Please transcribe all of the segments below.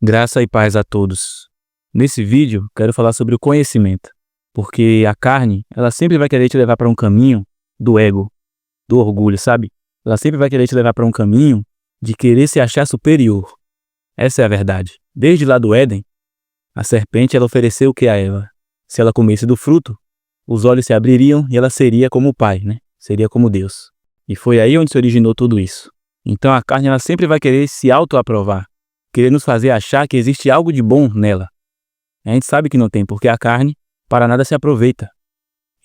Graça e paz a todos. Nesse vídeo, quero falar sobre o conhecimento, porque a carne, ela sempre vai querer te levar para um caminho do ego, do orgulho, sabe? Ela sempre vai querer te levar para um caminho de querer se achar superior. Essa é a verdade. Desde lá do Éden, a serpente, ela ofereceu o que a Eva? Se ela comesse do fruto, os olhos se abririam e ela seria como o Pai, né? Seria como Deus. E foi aí onde se originou tudo isso. Então a carne, ela sempre vai querer se autoaprovar, querer nos fazer achar que existe algo de bom nela. A gente sabe que não tem, porque a carne para nada se aproveita.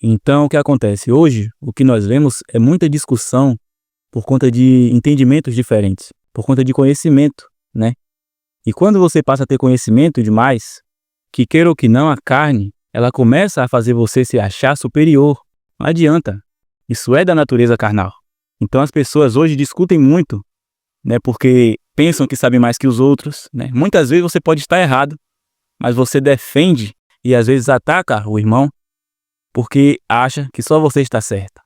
Então o que acontece? Hoje, o que nós vemos é muita discussão por conta de entendimentos diferentes, por conta de conhecimento, né? E quando você passa a ter conhecimento demais, que queira ou que não, a carne, ela começa a fazer você se achar superior. Não adianta. Isso é da natureza carnal. Então as pessoas hoje discutem muito, né? Porque pensam que sabem mais que os outros, né? Muitas vezes você pode estar errado, mas você defende e às vezes ataca o irmão porque acha que só você está certa.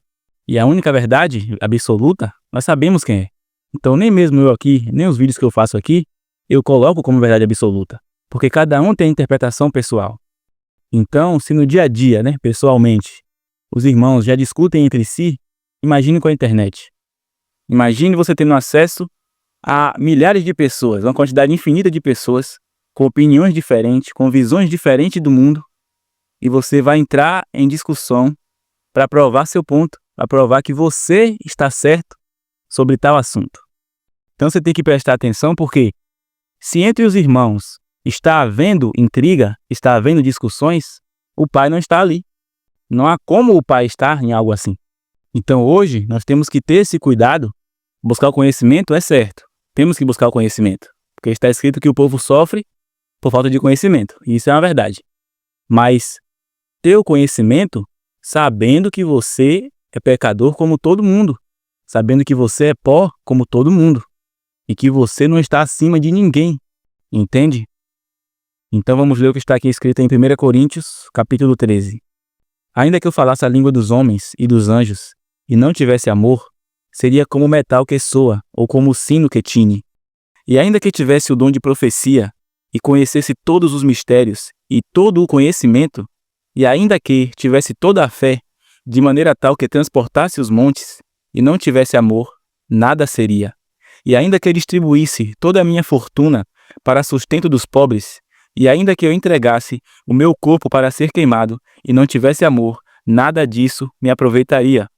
E a única verdade absoluta, nós sabemos quem é. Então nem mesmo eu aqui, nem os vídeos que eu faço aqui, eu coloco como verdade absoluta, porque cada um tem a interpretação pessoal. Então, se no dia a dia, né, pessoalmente, os irmãos já discutem entre si, imagine com a internet. Imagine você tendo acesso a milhares de pessoas, uma quantidade infinita de pessoas, com opiniões diferentes, com visões diferentes do mundo, e você vai entrar em discussão para provar seu ponto, para provar que você está certo sobre tal assunto. Então você tem que prestar atenção, porque se entre os irmãos está havendo intriga, está havendo discussões, o pai não está ali. Não há como o pai estar em algo assim. Então hoje nós temos que ter esse cuidado. Buscar o conhecimento é certo. Temos que buscar o conhecimento, porque está escrito que o povo sofre por falta de conhecimento. E isso é uma verdade. Mas ter o conhecimento sabendo que você é pecador como todo mundo, sabendo que você é pó como todo mundo e que você não está acima de ninguém, entende? Então vamos ler o que está aqui escrito em 1 Coríntios, capítulo 13. Ainda que eu falasse a língua dos homens e dos anjos e não tivesse amor, seria como o metal que soa ou como o sino que tine. E ainda que tivesse o dom de profecia e conhecesse todos os mistérios e todo o conhecimento, e ainda que tivesse toda a fé, de maneira tal que transportasse os montes, e não tivesse amor, nada seria. E ainda que eu distribuísse toda a minha fortuna para sustento dos pobres, e ainda que eu entregasse o meu corpo para ser queimado, e não tivesse amor, nada disso me aproveitaria.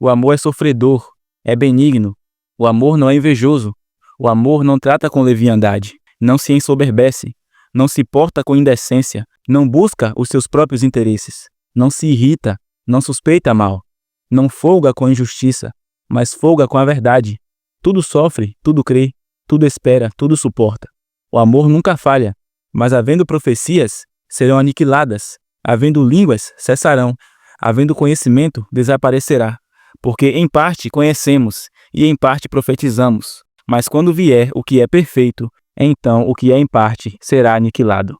O amor é sofredor, é benigno. O amor não é invejoso. O amor não trata com leviandade, não se ensoberbece, não se porta com indecência, não busca os seus próprios interesses, não se irrita, não suspeita mal, não folga com injustiça, mas folga com a verdade. Tudo sofre, tudo crê, tudo espera, tudo suporta. O amor nunca falha, mas havendo profecias, serão aniquiladas, havendo línguas, cessarão, havendo conhecimento, desaparecerá. Porque em parte conhecemos e em parte profetizamos, mas quando vier o que é perfeito, então o que é em parte será aniquilado.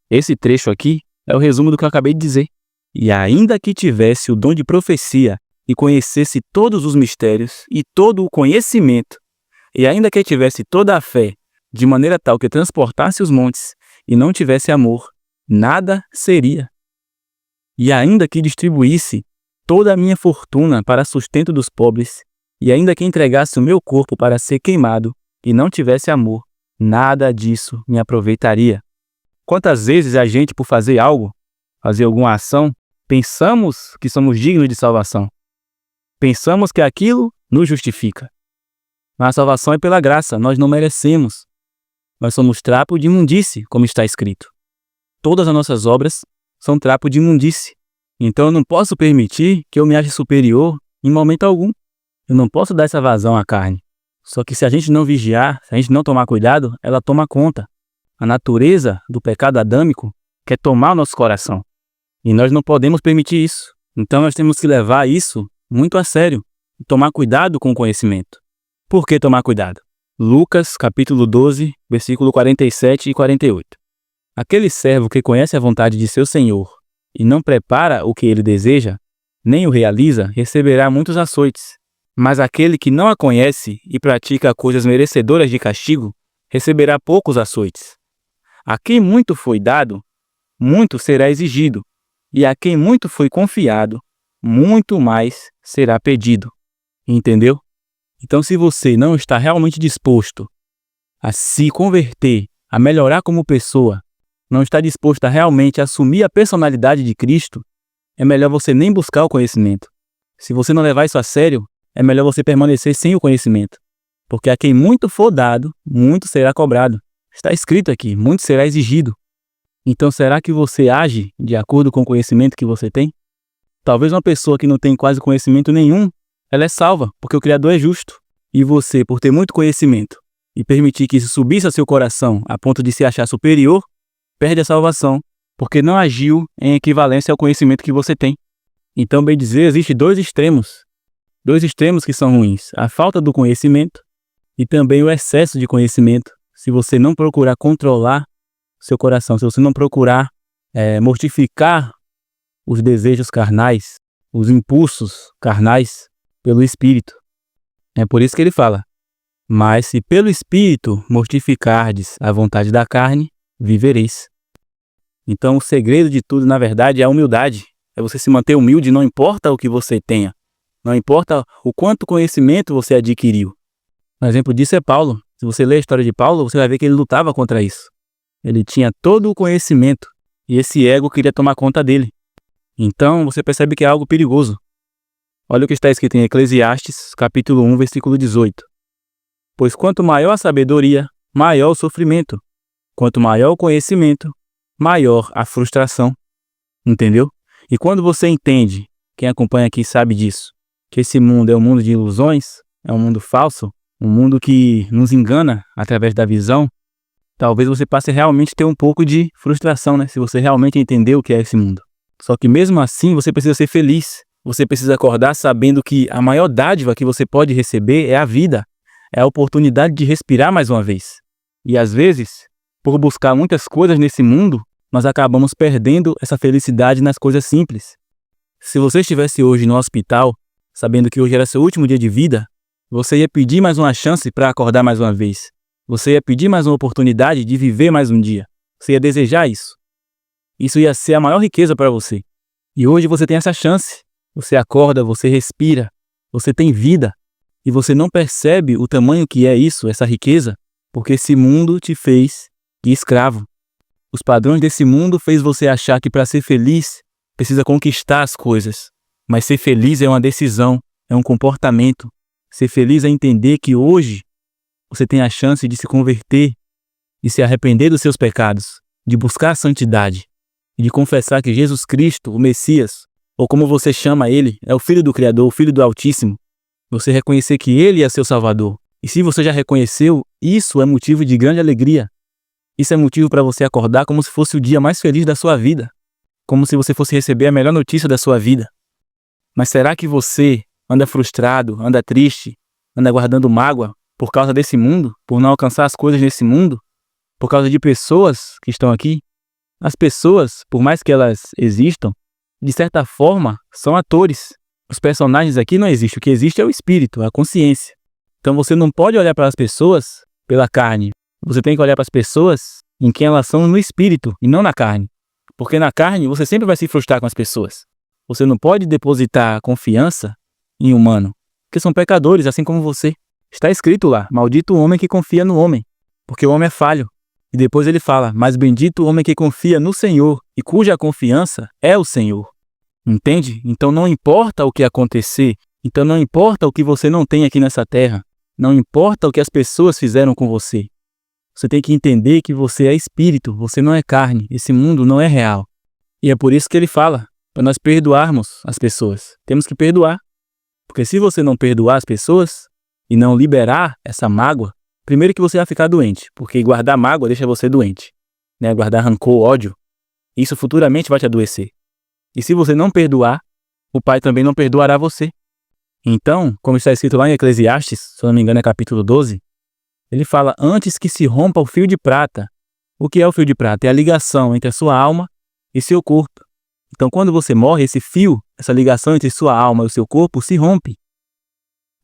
Esse trecho aqui é o resumo do que eu acabei de dizer. E ainda que tivesse o dom de profecia e conhecesse todos os mistérios e todo o conhecimento, e ainda que tivesse toda a fé, de maneira tal que transportasse os montes, e não tivesse amor, nada seria. E ainda que distribuísse toda a minha fortuna para sustento dos pobres, e ainda que entregasse o meu corpo para ser queimado, e não tivesse amor, nada disso me aproveitaria. Quantas vezes a gente, por fazer algo, fazer alguma ação, pensamos que somos dignos de salvação? Pensamos que aquilo nos justifica. Mas a salvação é pela graça, nós não merecemos. Nós somos trapo de imundície, como está escrito. Todas as nossas obras são trapo de imundície. Então eu não posso permitir que eu me ache superior em momento algum. Eu não posso dar essa vazão à carne. Só que se a gente não vigiar, se a gente não tomar cuidado, ela toma conta. A natureza do pecado adâmico quer tomar o nosso coração. E nós não podemos permitir isso. Então nós temos que levar isso muito a sério. E tomar cuidado com o conhecimento. Por que tomar cuidado? Lucas, capítulo 12, versículo 47 e 48. Aquele servo que conhece a vontade de seu senhor e não prepara o que ele deseja, nem o realiza, receberá muitos açoites. Mas aquele que não a conhece e pratica coisas merecedoras de castigo, receberá poucos açoites. A quem muito foi dado, muito será exigido, e a quem muito foi confiado, muito mais será pedido. Entendeu? Então, se você não está realmente disposto a se converter, a melhorar como pessoa, não está disposto a realmente assumir a personalidade de Cristo, é melhor você nem buscar o conhecimento. Se você não levar isso a sério, é melhor você permanecer sem o conhecimento. Porque a quem muito for dado, muito será cobrado. Está escrito aqui, muito será exigido. Então, será que você age de acordo com o conhecimento que você tem? Talvez uma pessoa que não tem quase conhecimento nenhum, ela é salva, porque o Criador é justo. E você, por ter muito conhecimento e permitir que isso subisse ao seu coração a ponto de se achar superior, perde a salvação, porque não agiu em equivalência ao conhecimento que você tem. Então, bem dizer, existem dois extremos que são ruins: a falta do conhecimento e também o excesso de conhecimento. Se você não procurar controlar seu coração, se você não procurar mortificar os desejos carnais, os impulsos carnais pelo Espírito. É por isso que ele fala: mas se pelo Espírito mortificardes a vontade da carne, vivereis. Então o segredo de tudo, na verdade, é a humildade. É você se manter humilde, não importa o que você tenha. Não importa o quanto conhecimento você adquiriu. Um exemplo disso é Paulo. Se você ler a história de Paulo, você vai ver que ele lutava contra isso. Ele tinha todo o conhecimento e esse ego queria tomar conta dele. Então você percebe que é algo perigoso. Olha o que está escrito em Eclesiastes, capítulo 1, versículo 18. Pois quanto maior a sabedoria, maior o sofrimento. Quanto maior o conhecimento, maior a frustração. Entendeu? E quando você entende, quem acompanha aqui sabe disso, que esse mundo é um mundo de ilusões, é um mundo falso, um mundo que nos engana através da visão, talvez você passe realmente a ter um pouco de frustração, né? Se você realmente entender o que é esse mundo. Só que mesmo assim você precisa ser feliz. Você precisa acordar sabendo que a maior dádiva que você pode receber é a vida. É a oportunidade de respirar mais uma vez. E às vezes, por buscar muitas coisas nesse mundo, nós acabamos perdendo essa felicidade nas coisas simples. Se você estivesse hoje no hospital, sabendo que hoje era seu último dia de vida, você ia pedir mais uma chance para acordar mais uma vez. Você ia pedir mais uma oportunidade de viver mais um dia. Você ia desejar isso. Isso ia ser a maior riqueza para você. E hoje você tem essa chance. Você acorda, você respira, você tem vida. E você não percebe o tamanho que é isso, essa riqueza, porque esse mundo te fez de escravo. Os padrões desse mundo fez você achar que para ser feliz, precisa conquistar as coisas. Mas ser feliz é uma decisão, é um comportamento. Ser feliz é entender que hoje você tem a chance de se converter, de se arrepender dos seus pecados, de buscar a santidade e de confessar que Jesus Cristo, o Messias, ou como você chama ele, é o Filho do Criador, o Filho do Altíssimo. Você reconhecer que ele é seu Salvador. E se você já reconheceu, isso é motivo de grande alegria. Isso é motivo para você acordar como se fosse o dia mais feliz da sua vida. Como se você fosse receber a melhor notícia da sua vida. Mas será que você anda frustrado, anda triste, anda guardando mágoa por causa desse mundo? Por não alcançar as coisas nesse mundo? Por causa de pessoas que estão aqui? As pessoas, por mais que elas existam, de certa forma, são atores. Os personagens aqui não existem. O que existe é o espírito, a consciência. Então você não pode olhar para as pessoas pela carne. Você tem que olhar para as pessoas em quem elas são no espírito e não na carne. Porque na carne você sempre vai se frustrar com as pessoas. Você não pode depositar confiança em humano, porque são pecadores, assim como você. Está escrito lá: maldito o homem que confia no homem, porque o homem é falho. E depois ele fala: mas bendito o homem que confia no Senhor e cuja confiança é o Senhor. Entende? Então não importa o que acontecer, então não importa o que você não tem aqui nessa terra, não importa o que as pessoas fizeram com você. Você tem que entender que você é espírito, você não é carne, esse mundo não é real. E é por isso que ele fala, para nós perdoarmos as pessoas. Temos que perdoar. Porque se você não perdoar as pessoas e não liberar essa mágoa, primeiro que você vai ficar doente, porque guardar mágoa deixa você doente, né? Guardar rancor, ódio, isso futuramente vai te adoecer. E se você não perdoar, o Pai também não perdoará você. Então, como está escrito lá em Eclesiastes, se eu não me engano é capítulo 12, ele fala: antes que se rompa o fio de prata. O que é o fio de prata? É a ligação entre a sua alma e seu corpo. Então, quando você morre, esse fio, essa ligação entre sua alma e o seu corpo se rompe.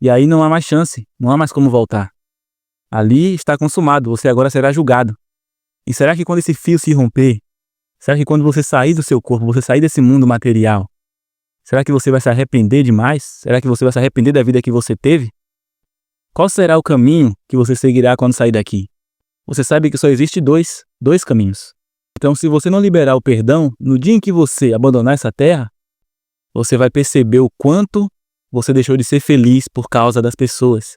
E aí não há mais chance, não há mais como voltar. Ali está consumado, você agora será julgado. E será que quando esse fio se romper, será que quando você sair do seu corpo, você sair desse mundo material, será que você vai se arrepender demais? Será que você vai se arrepender da vida que você teve? Qual será o caminho que você seguirá quando sair daqui? Você sabe que só existe dois caminhos. Então, se você não liberar o perdão, no dia em que você abandonar essa terra, você vai perceber o quanto você deixou de ser feliz por causa das pessoas.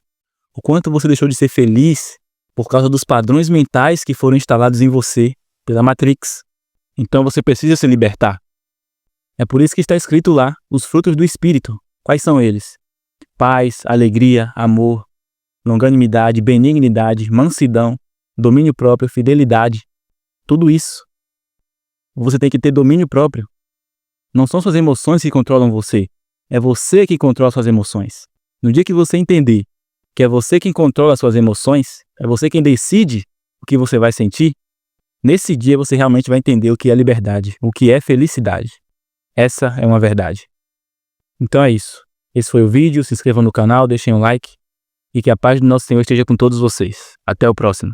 O quanto você deixou de ser feliz por causa dos padrões mentais que foram instalados em você pela Matrix. Então você precisa se libertar. É por isso que está escrito lá, os frutos do Espírito. Quais são eles? Paz, alegria, amor, longanimidade, benignidade, mansidão, domínio próprio, fidelidade. Tudo isso. Você tem que ter domínio próprio. Não são suas emoções que controlam você. É você que controla suas emoções. No dia que você entender que é você quem controla suas emoções, é você quem decide o que você vai sentir, nesse dia você realmente vai entender o que é liberdade, o que é felicidade. Essa é uma verdade. Então é isso. Esse foi o vídeo. Se inscrevam no canal, deixem um like e que a paz do nosso Senhor esteja com todos vocês. Até o próximo.